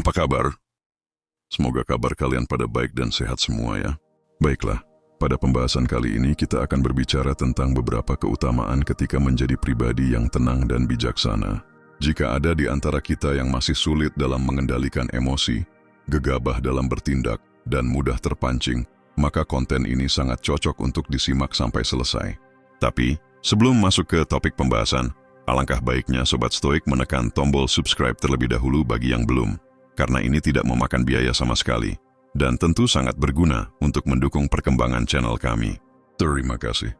Apa kabar? Semoga kabar kalian pada baik dan sehat semua ya. Baiklah, pada pembahasan kali ini kita akan berbicara tentang beberapa keutamaan ketika menjadi pribadi yang tenang dan bijaksana. Jika ada di antara kita yang masih sulit dalam mengendalikan emosi, gegabah dalam bertindak, dan mudah terpancing, maka konten ini sangat cocok untuk disimak sampai selesai. Tapi, sebelum masuk ke topik pembahasan, alangkah baiknya Sobat Stoik menekan tombol subscribe terlebih dahulu bagi yang belum, karena ini tidak memakan biaya sama sekali, dan tentu sangat berguna untuk mendukung perkembangan channel kami. Terima kasih.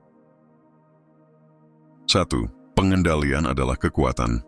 1. Pengendalian adalah kekuatan.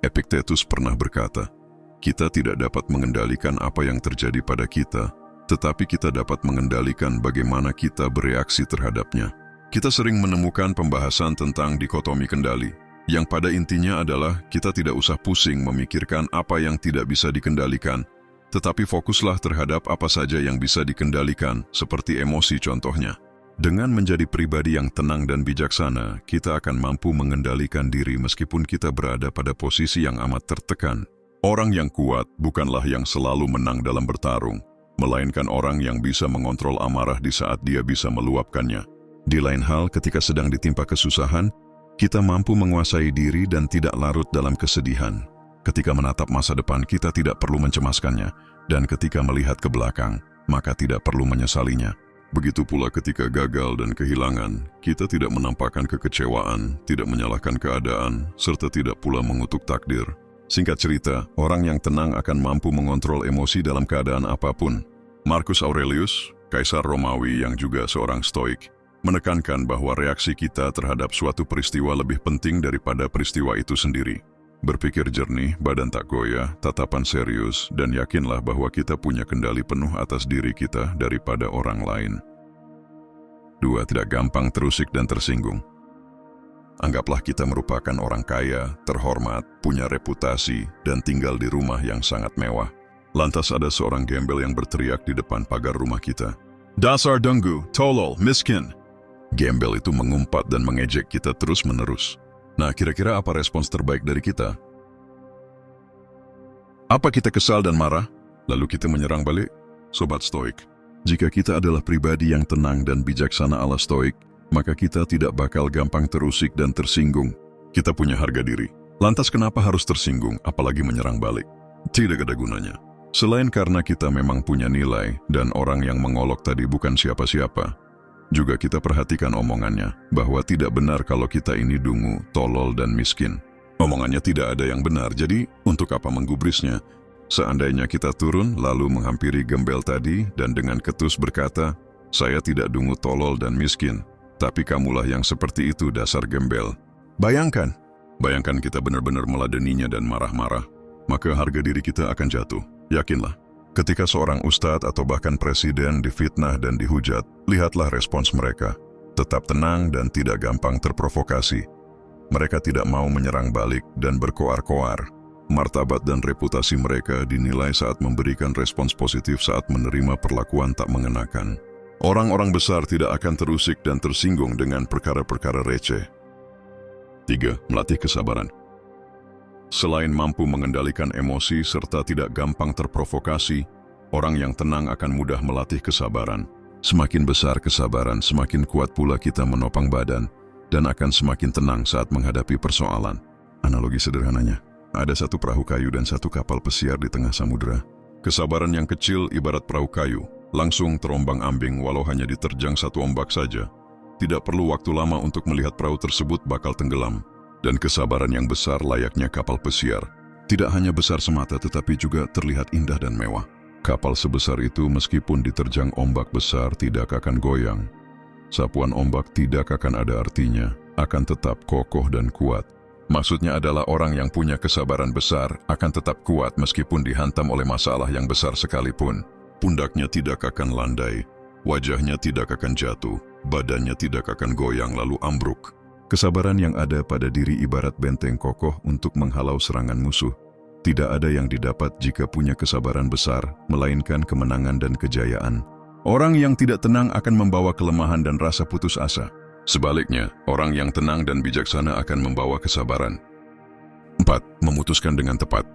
Epictetus pernah berkata, kita tidak dapat mengendalikan apa yang terjadi pada kita, tetapi kita dapat mengendalikan bagaimana kita bereaksi terhadapnya. Kita sering menemukan pembahasan tentang dikotomi kendali, yang pada intinya adalah kita tidak usah pusing memikirkan apa yang tidak bisa dikendalikan, tetapi fokuslah terhadap apa saja yang bisa dikendalikan, seperti emosi contohnya. Dengan menjadi pribadi yang tenang dan bijaksana, kita akan mampu mengendalikan diri meskipun kita berada pada posisi yang amat tertekan. Orang yang kuat bukanlah yang selalu menang dalam bertarung, melainkan orang yang bisa mengontrol amarah di saat dia bisa meluapkannya. Di lain hal, ketika sedang ditimpa kesusahan, kita mampu menguasai diri dan tidak larut dalam kesedihan. Ketika menatap masa depan, kita tidak perlu mencemaskannya, dan ketika melihat ke belakang, maka tidak perlu menyesalinya. Begitu pula ketika gagal dan kehilangan, kita tidak menampakkan kekecewaan, tidak menyalahkan keadaan, serta tidak pula mengutuk takdir. Singkat cerita, orang yang tenang akan mampu mengontrol emosi dalam keadaan apapun. Marcus Aurelius, Kaisar Romawi yang juga seorang Stoik, menekankan bahwa reaksi kita terhadap suatu peristiwa lebih penting daripada peristiwa itu sendiri. Berpikir jernih, badan tak goyah, tatapan serius, dan yakinlah bahwa kita punya kendali penuh atas diri kita daripada orang lain. 2. Tidak gampang terusik dan tersinggung. Anggaplah kita merupakan orang kaya, terhormat, punya reputasi, dan tinggal di rumah yang sangat mewah. Lantas ada seorang gembel yang berteriak di depan pagar rumah kita. Dasar denggu, tolol, miskin. Gembel itu mengumpat dan mengejek kita terus-menerus. Nah, kira-kira apa respons terbaik dari kita? Apa kita kesal dan marah, lalu kita menyerang balik? Sobat Stoik, jika kita adalah pribadi yang tenang dan bijaksana ala Stoik, maka kita tidak bakal gampang terusik dan tersinggung. Kita punya harga diri. Lantas kenapa harus tersinggung, apalagi menyerang balik? Tidak ada gunanya. Selain karena kita memang punya nilai, dan orang yang mengolok tadi bukan siapa-siapa, juga kita perhatikan omongannya, bahwa tidak benar kalau kita ini dungu, tolol, dan miskin. Omongannya tidak ada yang benar, jadi untuk apa menggubrisnya? Seandainya kita turun lalu menghampiri gembel tadi dan dengan ketus berkata, saya tidak dungu, tolol, dan miskin, tapi kamulah yang seperti itu dasar gembel. Bayangkan kita benar-benar meladeninya dan marah-marah, maka harga diri kita akan jatuh, yakinlah. Ketika seorang ustadz atau bahkan presiden difitnah dan dihujat, lihatlah respons mereka. Tetap tenang dan tidak gampang terprovokasi. Mereka tidak mau menyerang balik dan berkoar-koar. Martabat dan reputasi mereka dinilai saat memberikan respons positif saat menerima perlakuan tak mengenakan. Orang-orang besar tidak akan terusik dan tersinggung dengan perkara-perkara receh. 3. Melatih kesabaran. Selain mampu mengendalikan emosi serta tidak gampang terprovokasi, orang yang tenang akan mudah melatih kesabaran. Semakin besar kesabaran, semakin kuat pula kita menopang badan, dan akan semakin tenang saat menghadapi persoalan. Analogi sederhananya, ada satu perahu kayu dan satu kapal pesiar di tengah samudera. Kesabaran yang kecil ibarat perahu kayu, langsung terombang-ambing walau hanya diterjang satu ombak saja. Tidak perlu waktu lama untuk melihat perahu tersebut bakal tenggelam. Dan kesabaran yang besar layaknya kapal pesiar. Tidak hanya besar semata tetapi juga terlihat indah dan mewah. Kapal sebesar itu meskipun diterjang ombak besar tidak akan goyang. Sapuan ombak tidak akan ada artinya, akan tetap kokoh dan kuat. Maksudnya adalah orang yang punya kesabaran besar akan tetap kuat meskipun dihantam oleh masalah yang besar sekalipun. Pundaknya tidak akan landai, wajahnya tidak akan jatuh, badannya tidak akan goyang lalu ambruk. Kesabaran yang ada pada diri ibarat benteng kokoh untuk menghalau serangan musuh. Tidak ada yang didapat jika punya kesabaran besar, melainkan kemenangan dan kejayaan. Orang yang tidak tenang akan membawa kelemahan dan rasa putus asa. Sebaliknya, orang yang tenang dan bijaksana akan membawa kesabaran. 4. Memutuskan dengan tepat.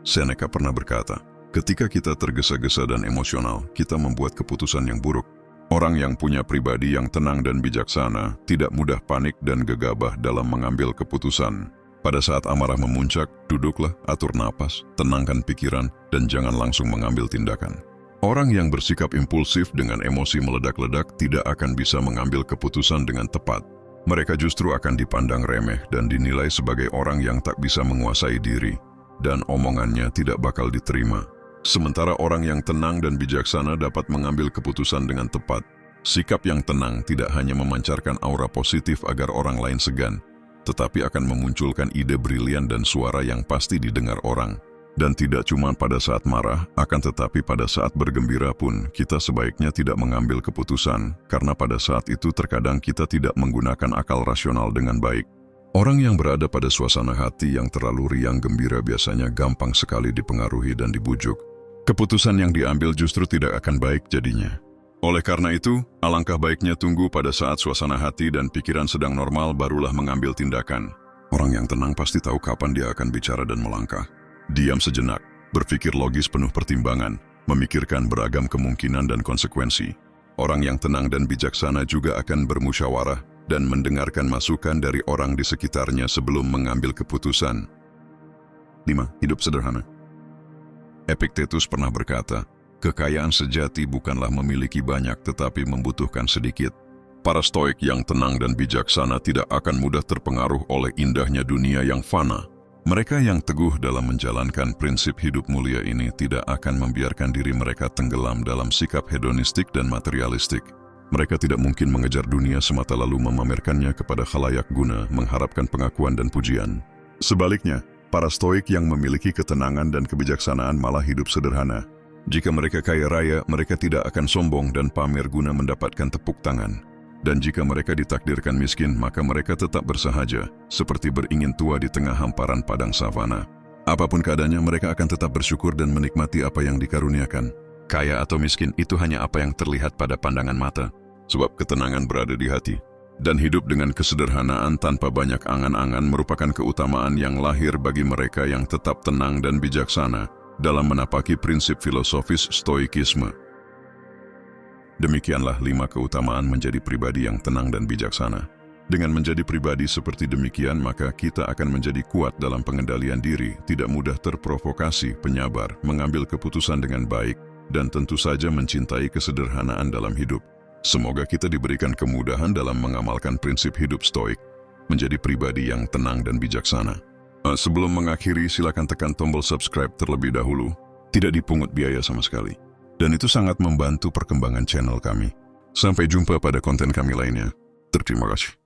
Seneca pernah berkata, ketika kita tergesa-gesa dan emosional, kita membuat keputusan yang buruk. Orang yang punya pribadi yang tenang dan bijaksana tidak mudah panik dan gegabah dalam mengambil keputusan. Pada saat amarah memuncak, duduklah, atur napas, tenangkan pikiran, dan jangan langsung mengambil tindakan. Orang yang bersikap impulsif dengan emosi meledak-ledak tidak akan bisa mengambil keputusan dengan tepat. Mereka justru akan dipandang remeh dan dinilai sebagai orang yang tak bisa menguasai diri, dan omongannya tidak bakal diterima. Sementara orang yang tenang dan bijaksana dapat mengambil keputusan dengan tepat. Sikap yang tenang tidak hanya memancarkan aura positif agar orang lain segan, tetapi akan memunculkan ide brilian dan suara yang pasti didengar orang. Dan tidak cuma pada saat marah, akan tetapi pada saat bergembira pun kita sebaiknya tidak mengambil keputusan, karena pada saat itu terkadang kita tidak menggunakan akal rasional dengan baik. Orang yang berada pada suasana hati yang terlalu riang gembira biasanya gampang sekali dipengaruhi dan dibujuk. Keputusan yang diambil justru tidak akan baik jadinya. Oleh karena itu, alangkah baiknya tunggu pada saat suasana hati dan pikiran sedang normal barulah mengambil tindakan. Orang yang tenang pasti tahu kapan dia akan bicara dan melangkah. Diam sejenak, berpikir logis penuh pertimbangan, memikirkan beragam kemungkinan dan konsekuensi. Orang yang tenang dan bijaksana juga akan bermusyawarah dan mendengarkan masukan dari orang di sekitarnya sebelum mengambil keputusan. 5. Hidup sederhana. Epictetus pernah berkata, kekayaan sejati bukanlah memiliki banyak tetapi membutuhkan sedikit. Para stoik yang tenang dan bijaksana tidak akan mudah terpengaruh oleh indahnya dunia yang fana. Mereka yang teguh dalam menjalankan prinsip hidup mulia ini tidak akan membiarkan diri mereka tenggelam dalam sikap hedonistik dan materialistik. Mereka tidak mungkin mengejar dunia semata lalu memamerkannya kepada khalayak guna mengharapkan pengakuan dan pujian. Sebaliknya, para stoik yang memiliki ketenangan dan kebijaksanaan malah hidup sederhana. Jika mereka kaya raya, mereka tidak akan sombong dan pamer guna mendapatkan tepuk tangan. Dan jika mereka ditakdirkan miskin, maka mereka tetap bersahaja, seperti beringin tua di tengah hamparan padang savana. Apapun keadaannya, mereka akan tetap bersyukur dan menikmati apa yang dikaruniakan. Kaya atau miskin, itu hanya apa yang terlihat pada pandangan mata, sebab ketenangan berada di hati. Dan hidup dengan kesederhanaan tanpa banyak angan-angan merupakan keutamaan yang lahir bagi mereka yang tetap tenang dan bijaksana dalam menapaki prinsip filosofis stoikisme. Demikianlah 5 keutamaan menjadi pribadi yang tenang dan bijaksana. Dengan menjadi pribadi seperti demikian, maka kita akan menjadi kuat dalam pengendalian diri, tidak mudah terprovokasi, penyabar, mengambil keputusan dengan baik, dan tentu saja mencintai kesederhanaan dalam hidup. Semoga kita diberikan kemudahan dalam mengamalkan prinsip hidup stoik, menjadi pribadi yang tenang dan bijaksana. Sebelum mengakhiri, silakan tekan tombol subscribe terlebih dahulu. Tidak dipungut biaya sama sekali. Dan itu sangat membantu perkembangan channel kami. Sampai jumpa pada konten kami lainnya. Terima kasih.